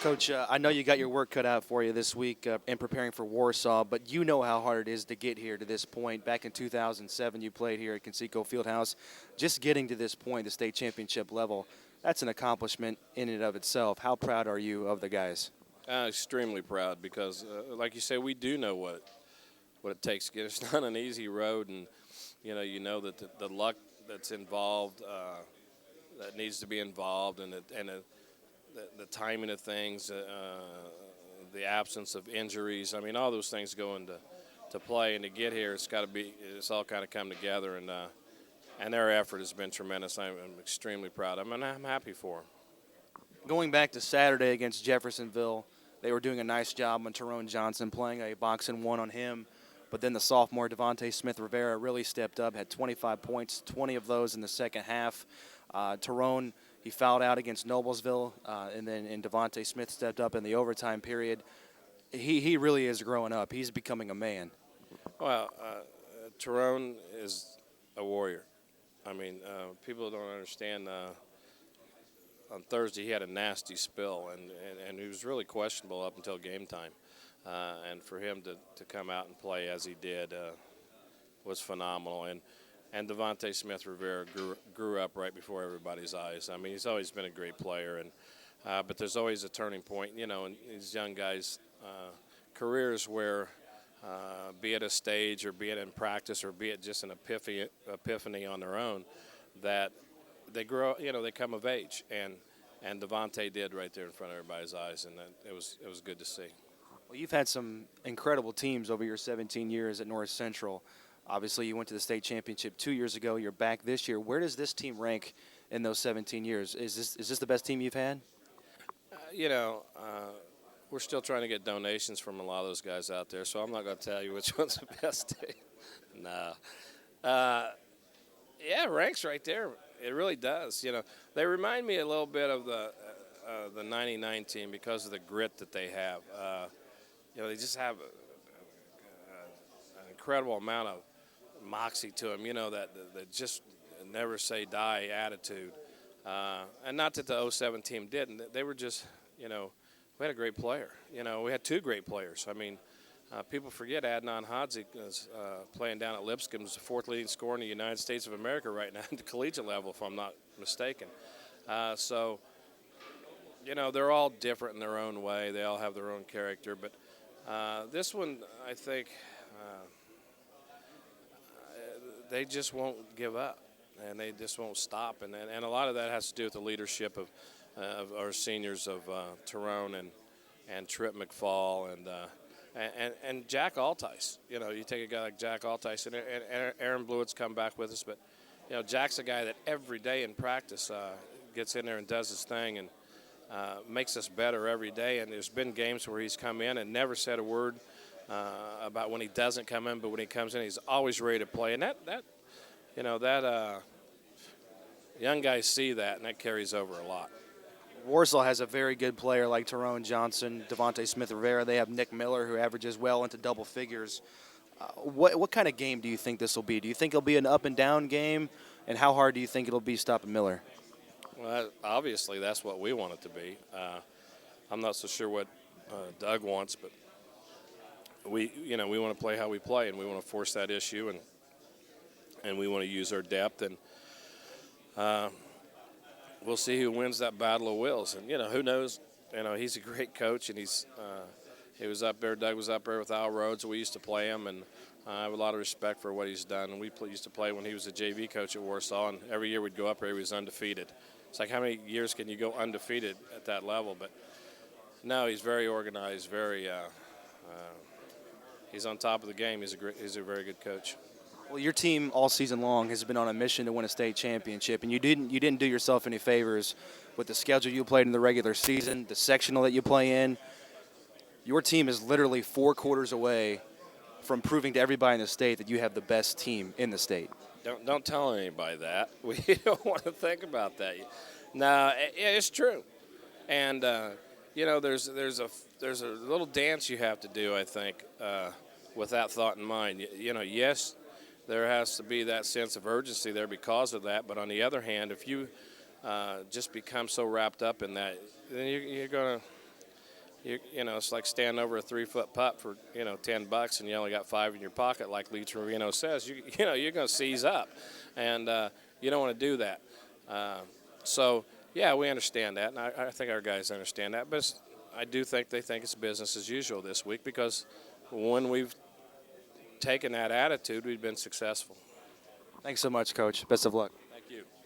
Coach, I know you got your work cut out for you this week in preparing for Warsaw, but you know how hard it is to get here to this point. Back in 2007, you played here at Conseco Fieldhouse. Just getting to this point, the state championship level, that's an accomplishment in and of itself. How proud are you of the guys? Extremely proud because, like you say, we do know what it takes to get. It's not an easy road, and you know that the luck that's involved, that needs to be involved, and the timing of things, the absence of injuries. I mean, all those things go into play, and to get here, it's all kind of come together, and their effort has been tremendous. I'm extremely proud of them, and I'm happy for them. Going back to Saturday against Jeffersonville, they were doing a nice job on Tyrone Johnson, playing a boxing one on him. But then the sophomore Devontae Smith-Rivera really stepped up, had 25 points, 20 of those in the second half. Tyrone, he fouled out against Noblesville, and Devontae Smith stepped up in the overtime period. He really is growing up. He's becoming a man. Well, Tyrone is a warrior. I mean, people don't understand. On Thursday, he had a nasty spill, and he was really questionable up until game time. And for him to come out and play as he did was phenomenal. And Devontae Smith-Rivera grew up right before everybody's eyes. I mean, he's always been a great player, but there's always a turning point, in these young guys' careers where, be it a stage or be it in practice or be it just an epiphany on their own, that they grow, they come of age, and Devontae did right there in front of everybody's eyes, and it was good to see. Well, you've had some incredible teams over your 17 years at North Central. Obviously, you went to the state championship 2 years ago. You're back this year. Where does this team rank in those 17 years? Is this the best team you've had? We're still trying to get donations from a lot of those guys out there, so I'm not going to tell you which one's the best team. No. Yeah, it ranks right there. It really does. They remind me a little bit of the 99 team because of the grit that they have. They just have an incredible amount of moxie to them, that just never say die attitude. And not that the 07 team didn't. They were just, we had a great player. We had two great players. I mean, people forget Adnan Hadzi is playing down at Lipscomb, is the fourth leading scorer in the United States of America right now at the collegiate level, if I'm not mistaken. So, they're all different in their own way. They all have their own character. But this one, I think, they just won't give up, and they just won't stop. And a lot of that has to do with the leadership of our seniors of Tyrone and Trip McFall and Jack Altice. You take a guy like Jack Altice, and Aaron Blewett's come back with us, but Jack's a guy that every day in practice gets in there and does his thing and makes us better every day. And there's been games where he's come in and never said a word about when he doesn't come in, but when he comes in, he's always ready to play. And that young guys see that, and that carries over a lot. Warsaw has a very good player like Tyrone Johnson, Devontae Smith-Rivera. They have Nick Miller, who averages well into double figures. What kind of game do you think this will be? Do you think it'll be an up-and-down game? And how hard do you think it'll be stopping Miller? Well, obviously, that's what we want it to be. I'm not so sure what Doug wants, but we want to play how we play, and we want to force that issue, and we want to use our depth. And we'll see who wins that battle of wills. And, who knows? He's a great coach, and he was up there. Doug was up there with Al Rhodes. We used to play him, and I have a lot of respect for what he's done. And we used to play when he was a JV coach at Warsaw, and every year we'd go up there, he was undefeated. It's like, how many years can you go undefeated at that level? But, no, he's very organized, he's on top of the game. He's a very good coach. Well, your team all season long has been on a mission to win a state championship, and you didn't do yourself any favors with the schedule you played in the regular season, the sectional that you play in. Your team is literally 4 quarters away from proving to everybody in the state that you have the best team in the state. Don't tell anybody that. We don't want to think about that. No, it's true, and there's a little dance you have to do, I think, with that thought in mind. Yes. There has to be that sense of urgency there because of that. But on the other hand, if you just become so wrapped up in that, then you're going to You know, it's like standing over a 3-foot putt for, you know, $10 and you only got 5 in your pocket, like Lee Trevino says. You know, you're going to seize up, and you don't want to do that. So, yeah, we understand that, and I think our guys understand that. But I do think they think it's business as usual this week, because when we've taken that attitude, we've been successful. Thanks so much, Coach. Best of luck. Thank you.